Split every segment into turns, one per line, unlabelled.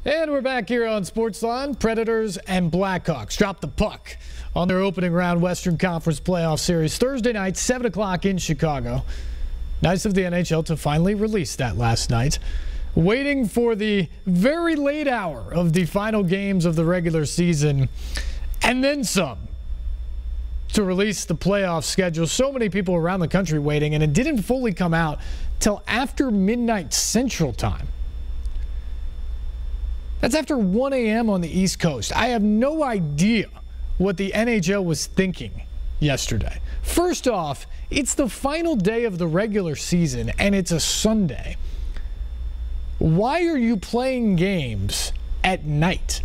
And we're back here on SportsLine. Predators and Blackhawks drop the puck on their opening round Western Conference playoff series Thursday night, 7 o'clock in Chicago. Nice of the NHL to finally release that last night. Waiting for the very late hour of the final games of the regular season and then some to release the playoff schedule. So many people around the country waiting, and it didn't fully come out till after midnight Central Time. That's after 1 a.m. on the East Coast. I have no idea what the NHL was thinking yesterday. First off, it's the final day of the regular season, and it's a Sunday. Why are you playing games at night?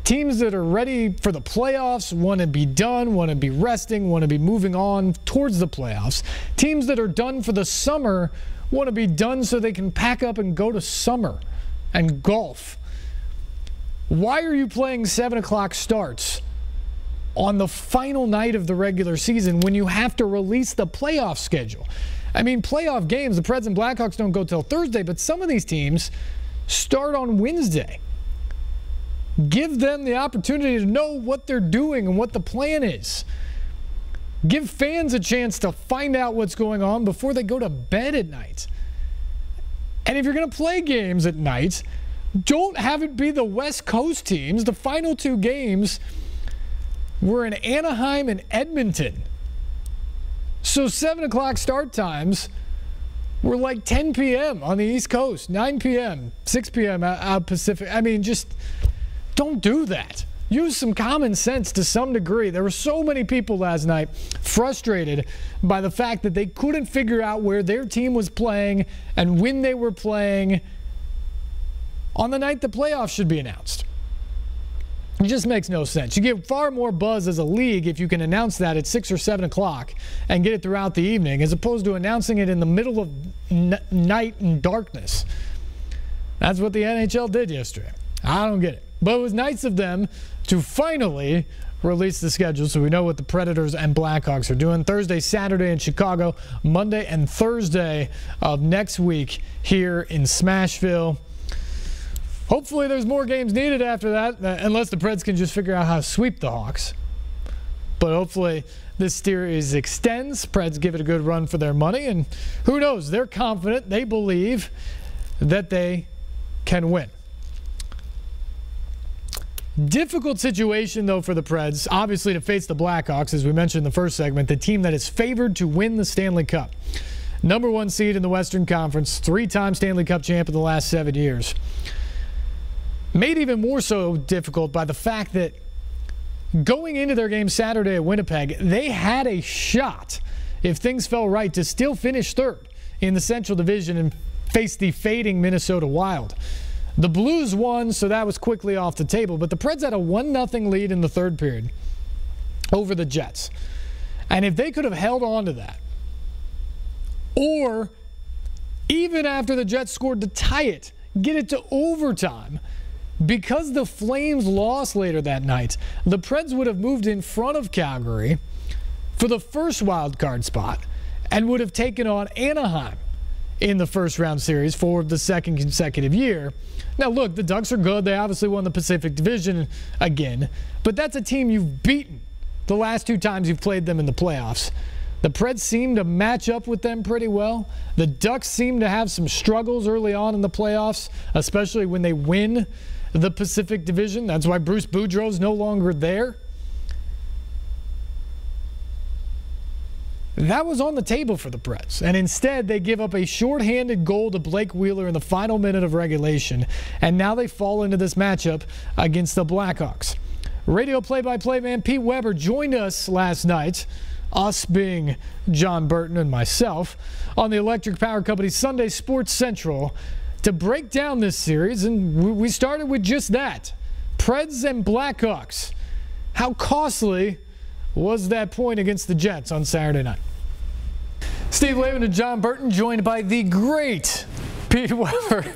Teams that are ready for the playoffs want to be done, want to be resting, want to be moving on towards the playoffs. Teams that are done for the summer want to be done so they can pack up and go to summer and golf. Why are you playing 7 o'clock starts on the final night of the regular season when you have to release the playoff schedule? I mean, playoff games, the Preds and Blackhawks don't go till Thursday, but some of these teams start on Wednesday. Give them the opportunity to know what they're doing and what the plan is. Give fans a chance to find out what's going on before they go to bed at night. And if you're going to play games at night, don't have it be the West Coast teams. The final two games were in Anaheim and Edmonton. So 7 o'clock start times were like 10 p.m. on the East Coast, 9 p.m., 6 p.m. out Pacific. I mean, just don't do that. Use some common sense to some degree. There were so many people last night frustrated by the fact that they couldn't figure out where their team was playing and when they were playing on the night the playoffs should be announced. It just makes no sense. You get far more buzz as a league if you can announce that at 6 or 7 o'clock and get it throughout the evening, as opposed to announcing it in the middle of night and darkness. That's what the NHL did yesterday. I don't get it. But it was nice of them to finally release the schedule so we know what the Predators and Blackhawks are doing. Thursday, Saturday in Chicago, Monday and Thursday of next week here in Smashville. Hopefully there's more games needed after that, unless the Preds can just figure out how to sweep the Hawks. But hopefully this series extends. Preds give it a good run for their money, and who knows? They're confident. They believe that they can win. Difficult situation, though, for the Preds, obviously, to face the Blackhawks, as we mentioned in the first segment, the team that is favored to win the Stanley Cup. Number one seed in the Western Conference, three-time Stanley Cup champ in the last 7 years. Made even more so difficult by the fact that going into their game Saturday at Winnipeg, they had a shot, if things fell right, to still finish third in the Central Division and face the fading Minnesota Wild. The Blues won, so that was quickly off the table. But the Preds had a 1-0 lead in the third period over the Jets. And if they could have held on to that, or even after the Jets scored to tie it, get it to overtime, because the Flames lost later that night, the Preds would have moved in front of Calgary for the first wild card spot and would have taken on Anaheim in the first round series for the second consecutive year. Now look, the Ducks are good. They obviously won the Pacific Division again, but that's a team you've beaten the last two times you've played them in the playoffs. The Preds seem to match up with them pretty well. The Ducks seem to have some struggles early on in the playoffs, especially when they win the Pacific Division. That's why Bruce Boudreau's no longer there. That was on the table for the Preds, and instead they give up a shorthanded goal to Blake Wheeler in the final minute of regulation, and now they fall into this matchup against the Blackhawks. Radio play-by-play man Pete Weber joined us last night, us being John Burton and myself, on the Electric Power Company's Sunday Sports Central to break down this series, and we started with just that. Preds and Blackhawks. How costly was that point against the Jets on Saturday night? Steve Layman and John Burton, joined by the great Pete Weber.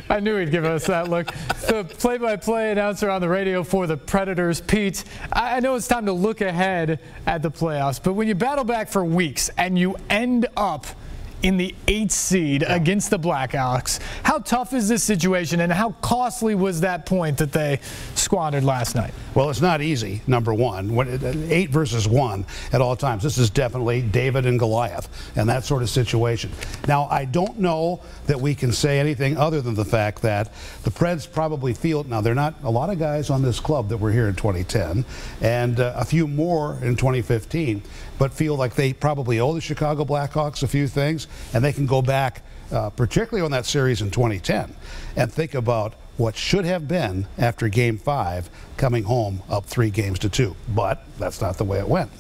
I knew he'd give us that look. The play-by-play announcer on the radio for the Predators. Pete, I know it's time to look ahead at the playoffs, but when you battle back for weeks and you end up in the 8th seed against the Blackhawks. How tough is this situation, and how costly was that point that they squandered last night?
Well, it's not easy, number one. 8 versus 1 at all times. This is definitely David and Goliath and that sort of situation. Now, I don't know that we can say anything other than the fact that the Preds probably feel, now they're not a lot of guys on this club that were here in 2010 and a few more in 2015, but feel like they probably owe the Chicago Blackhawks a few things, and they can go back, particularly on that series in 2010, and think about what should have been after Game 5, coming home up 3-2. But that's not the way it went.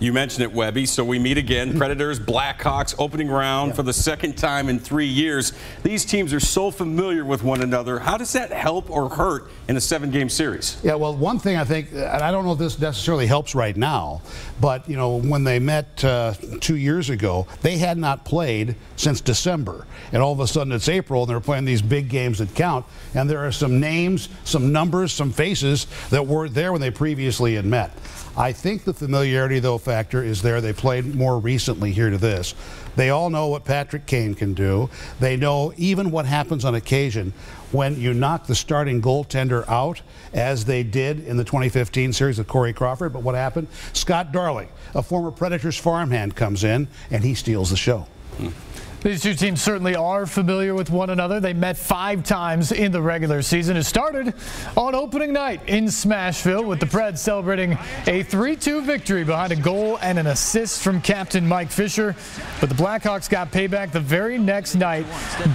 You mentioned it, Webby, so we meet again. Predators, Blackhawks, opening round for the second time in 3 years. These teams are so familiar with one another. How does that help or hurt in a 7-game series?
Yeah, well, one thing I think, and I don't know if this necessarily helps right now, but, you know, when they met 2 years ago, they had not played since December. And all of a sudden it's April, and they're playing these big games that count. And there are some names, some numbers, some faces that weren't there when they previously had met. I think the familiarity, though, factor is there. They played more recently here to this. They all know what Patrick Kane can do. They know even what happens on occasion when you knock the starting goaltender out, as they did in the 2015 series with Corey Crawford. But what happened? Scott Darling, a former Predators farmhand, comes in, and he steals the show.
These two teams certainly are familiar with one another. They met 5 times in the regular season. It started on opening night in Smashville, with the Preds celebrating a 3-2 victory behind a goal and an assist from captain Mike Fisher. But the Blackhawks got payback the very next night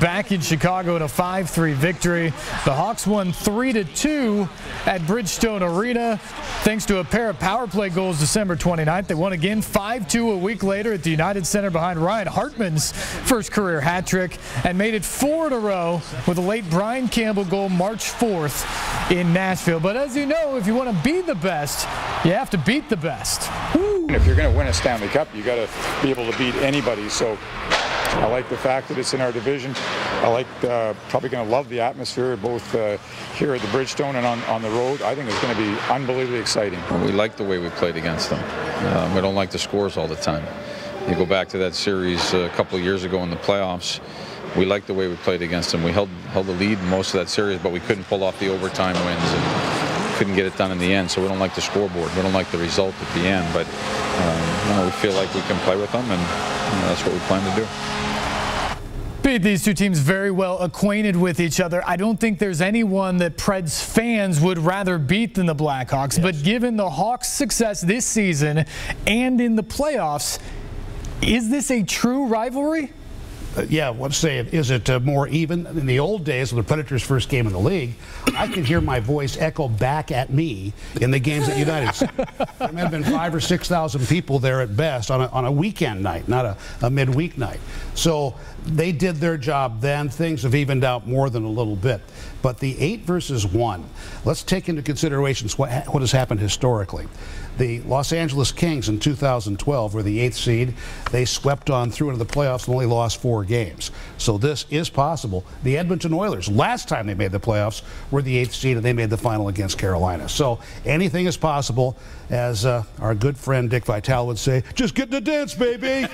back in Chicago in a 5-3 victory. The Hawks won 3-2 at Bridgestone Arena thanks to a pair of power play goals December 29th. They won again 5-2 a week later at the United Center behind Ryan Hartman's first career hat trick, and made it 4 in a row with a late Brian Campbell goal March 4th in Nashville. But as you know, if you want to be the best, you have to beat the best. Woo.
If you're going to win a Stanley Cup, you got to be able to beat anybody. So I like the fact that it's in our division. I like probably going to love the atmosphere both here at the Bridgestone and on the road. I think it's going to be unbelievably exciting.
We like the way we played against them. We don't like the scores all the time. You go back to that series a couple of years ago in the playoffs, we liked the way we played against them. We held the lead most of that series, but we couldn't pull off the overtime wins and couldn't get it done in the end. So we don't like the scoreboard. We don't like the result at the end. But you know, we feel like we can play with them, and that's what we plan to do.
Pete, these two teams very well acquainted with each other. I don't think there's anyone that Preds fans would rather beat than the Blackhawks. Yes. But given the Hawks' success this season and in the playoffs, is this a true rivalry?
Yeah, let's say, is it more even? In the old days, when the Predators' first game in the league, I could hear my voice echo back at me in the games at United Center. There may have been 5,000 or 6,000 people there at best on a weekend night, not a midweek night. So they did their job then. Things have evened out more than a little bit. But the 8 versus 1, let's take into consideration what has happened historically. The Los Angeles Kings in 2012 were the 8th seed. They swept on through into the playoffs and only lost 4 games. So this is possible. The Edmonton Oilers, last time they made the playoffs, were the 8th seed, and they made the final against Carolina. So anything is possible. As our good friend Dick Vitale would say, just get in the dance, baby.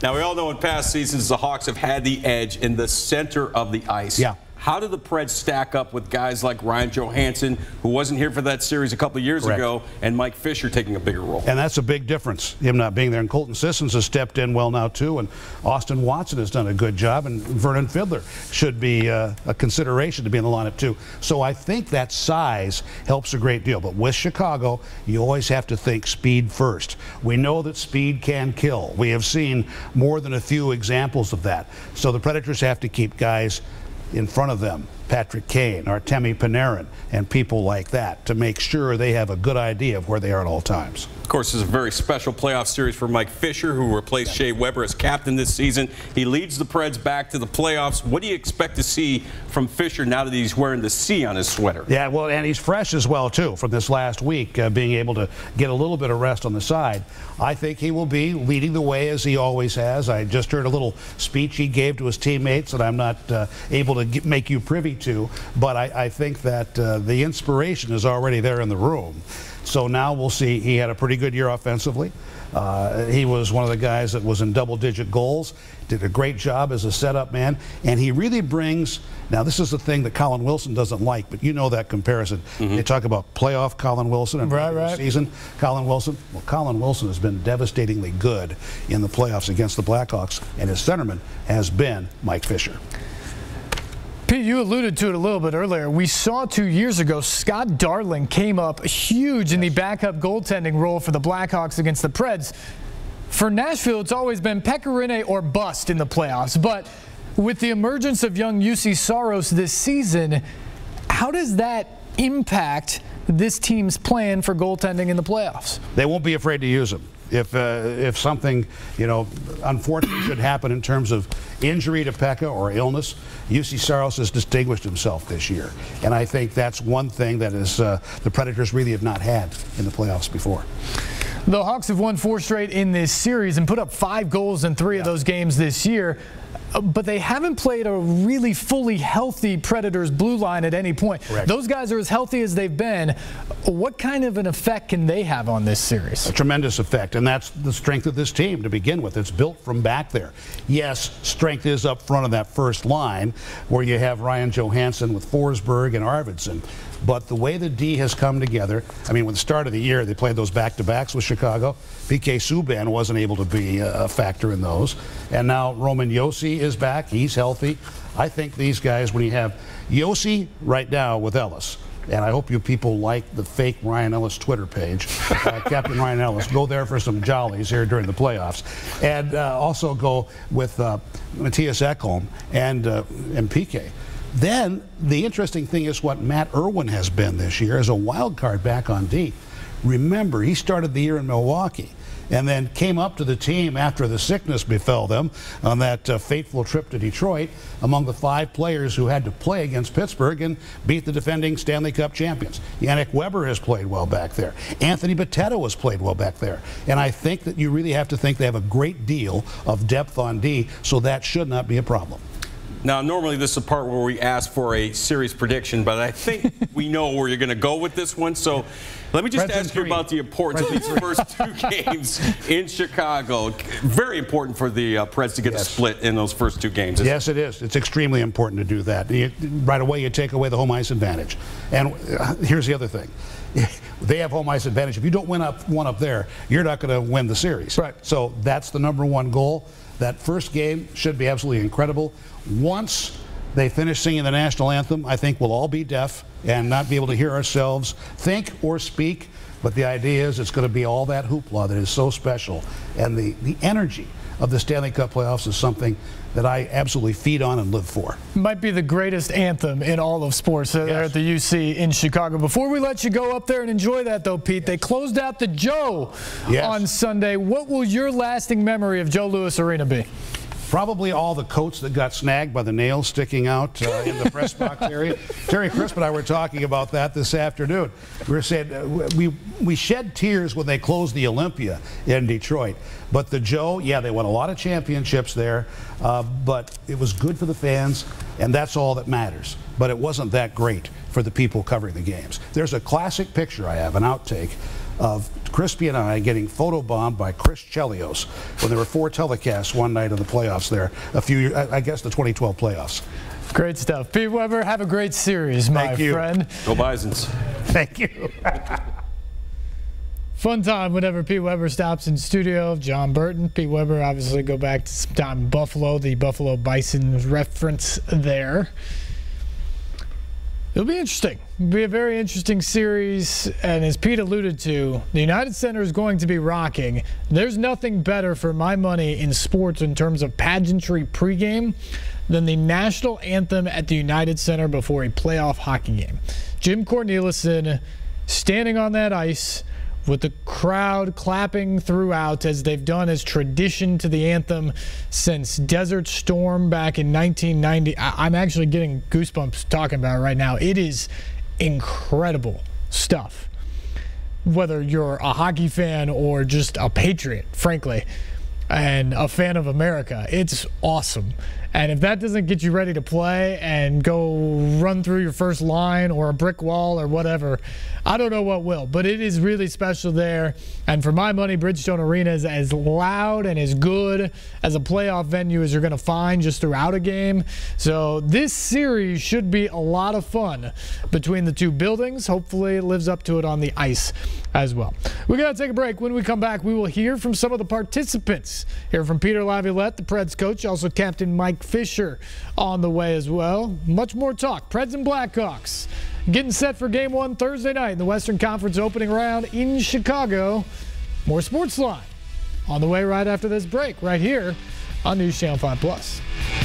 Now, we all know in past seasons the Hawks have had the edge in the center of the ice.
Yeah.
How do the Preds stack up with guys like Ryan Johansson, who wasn't here for that series a couple of years ago, and Mike Fisher taking a bigger role?
And that's a big difference, him not being there. And Colton Sissons has stepped in well now, too. And Austin Watson has done a good job. And Vernon Fiddler should be a consideration to be in the lineup, too. So I think that size helps a great deal. But with Chicago, you always have to think speed first. We know that speed can kill. We have seen more than a few examples of that. So the Predators have to keep guys in front of them, Patrick Kane, Artemi Panarin, and people like that, to make sure they have a good idea of where they are at all times.
Of course, this is a very special playoff series for Mike Fisher, who replaced Shea Weber as captain this season. He leads the Preds back to the playoffs. What do you expect to see from Fisher now that he's wearing the C on his sweater?
Yeah, well, and he's fresh as well, too, from this last week, being able to get a little bit of rest on the side. I think he will be leading the way as he always has. I just heard a little speech he gave to his teammates that I'm not able to make you privy to, but I think that the inspiration is already there in the room. So now we'll see. He had a pretty good year offensively. He was one of the guys that was in double-digit goals, did a great job as a setup man, and he really brings, now this is the thing that Colin Wilson doesn't like, but you know that comparison. They talk about playoff Colin Wilson and regular season Colin Wilson. Well, Colin Wilson has been devastatingly good in the playoffs against the Blackhawks, and his centerman has been Mike Fisher.
Pete, you alluded to it a little bit earlier. We saw 2 years ago Scott Darling came up huge in the backup goaltending role for the Blackhawks against the Preds. For Nashville, it's always been Pecorine or bust in the playoffs. But with the emergence of young UC Saros this season, how does that impact this team's plan for goaltending in the playoffs?
They won't be afraid to use him. If something, unfortunate should happen in terms of injury to Pekka or illness, UC Saros has distinguished himself this year. And I think that's one thing that is the Predators really have not had in the playoffs before.
The Hawks have won 4 straight in this series and put up 5 goals in 3 of those games this year. But they haven't played a really fully healthy Predators blue line at any point.
Correct.
Those guys are as healthy as they've been. What kind of an effect can they have on this series?
A tremendous effect, and that's the strength of this team to begin with. It's built from back there. Yes, strength is up front of that first line where you have Ryan Johansson with Forsberg and Arvidsson. But the way the D has come together, I mean, with the start of the year, they played those back-to-backs with Chicago. PK Subban wasn't able to be a factor in those. And now Roman Josi is back. He's healthy. I think these guys, when you have Josi right now with Ellis, and I hope you people like the fake Ryan Ellis Twitter page, Captain Ryan Ellis. Go there for some jollies here during the playoffs. And also go with Matthias Ekholm and PK. Then the interesting thing is what Matt Irwin has been this year as a wild card back on D. Remember, he started the year in Milwaukee and then came up to the team after the sickness befell them on that fateful trip to Detroit, among the 5 players who had to play against Pittsburgh and beat the defending Stanley Cup champions. Yannick Weber has played well back there. Anthony Boteto has played well back there. And I think that you really have to think they have a great deal of depth on D, so that should not be a problem.
Now, normally this is the part where we ask for a series prediction, but I think we know where you're going to go with this one. So let me just ask you about the importance of these first 2 games in Chicago. Very important for the Preds to get a split in those first 2 games.
Yes, it is. It's extremely important to do that. Right away, you take away the home ice advantage. And here's the other thing. They have home ice advantage. If you don't win one up there, you're not going to win the series.
Right.
So that's the #1 goal. That first game should be absolutely incredible. Once they finish singing the national anthem, I think we'll all be deaf and not be able to hear ourselves think or speak. But the idea is it's going to be all that hoopla that is so special. And the energy of the Stanley Cup playoffs is something that I absolutely feed on and live for.
Might be the greatest anthem in all of sports there at the UC in Chicago. Before we let you go up there and enjoy that, though, Pete, they closed out the Joe on Sunday. What will your lasting memory of Joe Louis Arena be?
Probably all the coats that got snagged by the nails sticking out in the press box area. Terry Crisp and I were talking about that this afternoon. We were saying we shed tears when they closed the Olympia in Detroit. But the Joe, yeah, they won a lot of championships there, but it was good for the fans, and that's all that matters. But it wasn't that great for the people covering the games. There's a classic picture I have, an outtake, of Crispy and I getting photobombed by Chris Chelios when there were 4 telecasts one night of the playoffs there, a few years, I guess the 2012 playoffs.
Great stuff. Pete Weber, have a great series, my friend.
Go Bisons.
Thank you.
Fun time whenever Pete Weber stops in studio. John Burton, Pete Weber, obviously go back to some time in Buffalo, the Buffalo Bison reference there. It'll be interesting. It'll be a very interesting series, and as Pete alluded to, the United Center is going to be rocking. There's nothing better for my money in sports in terms of pageantry pregame than the national anthem at the United Center before a playoff hockey game. Jim Cornelison standing on that ice with the crowd clapping throughout, as they've done as tradition to the anthem since Desert Storm back in 1990. I'm actually getting goosebumps talking about it right now. It is incredible stuff. Whether you're a hockey fan or just a patriot, frankly, and a fan of America, it's awesome. And if that doesn't get you ready to play and go run through your first line or a brick wall or whatever, I don't know what will. But it is really special there. And for my money, Bridgestone Arena is as loud and as good as a playoff venue as you're going to find just throughout a game. So this series should be a lot of fun between the two buildings. Hopefully it lives up to it on the ice as well. We got to take a break. When we come back, we will hear from some of the participants. Hear from Peter Laviolette, the Preds coach, also Captain Mike Fisher on the way as well. Much more talk. Preds and Blackhawks getting set for Game 1 Thursday night in the Western Conference opening round in Chicago. More SportsLine on the way right after this break, right here on News Channel 5+.